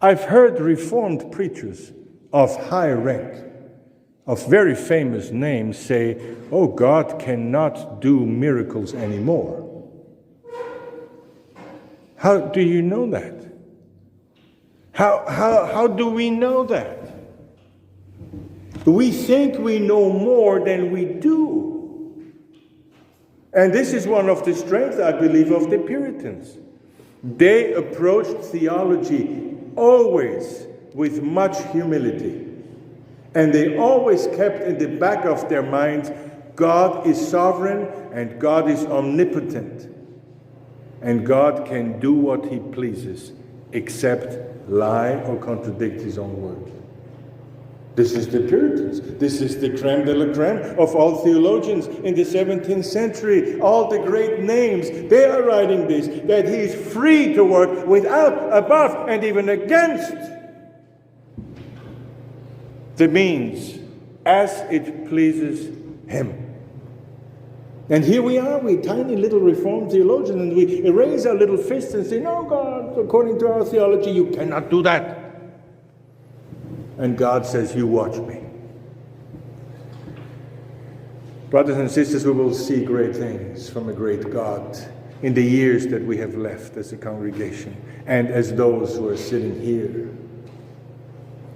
I've heard Reformed preachers of high rank, of very famous names, say, oh, God cannot do miracles anymore. How do you know that? How do we know that? We think we know more than we do. And this is one of the strengths, I believe, of the Puritans. They approached theology always with much humility. And they always kept in the back of their minds, God is sovereign and God is omnipotent. And God can do what he pleases, except lie or contradict his own word. This is the Puritans. This is the creme de la creme of all theologians in the 17th century. All the great names, they are writing this, that he is free to work without, above, and even against the means, as it pleases him. And here we are, we tiny little Reformed theologians, and we raise our little fists and say, no, God, according to our theology, you cannot do that. And God says, you watch me. Brothers and sisters, we will see great things from a great God in the years that we have left as a congregation and as those who are sitting here.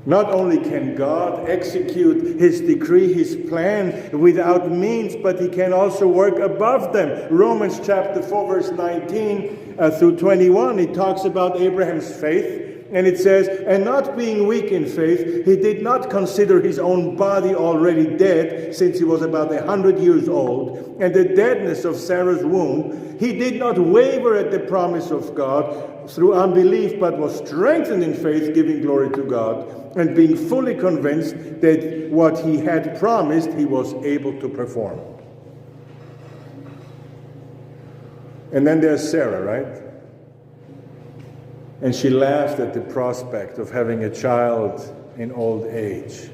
Not only can God execute his decree, his plan without means, but he can also work above them. Romans chapter 4, verse 19 through 21, it talks about Abraham's faith. And it says, and not being weak in faith, he did not consider his own body already dead, since he was about 100 years old, and the deadness of Sarah's womb. He did not waver at the promise of God through unbelief, but was strengthened in faith, giving glory to God, and being fully convinced that what he had promised, he was able to perform. And then there's Sarah, right? And she laughed at the prospect of having a child in old age.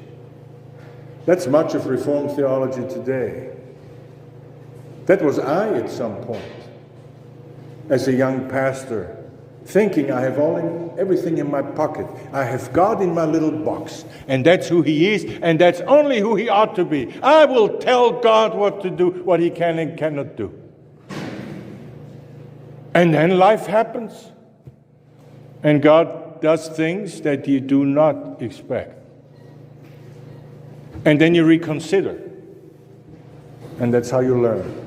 That's much of Reformed theology today. That was I at some point, as a young pastor, thinking I have everything in my pocket. I have God in my little box, and that's who he is, and that's only who he ought to be. I will tell God what to do, what he can and cannot do. And then life happens. And God does things that you do not expect. And then you reconsider. And that's how you learn.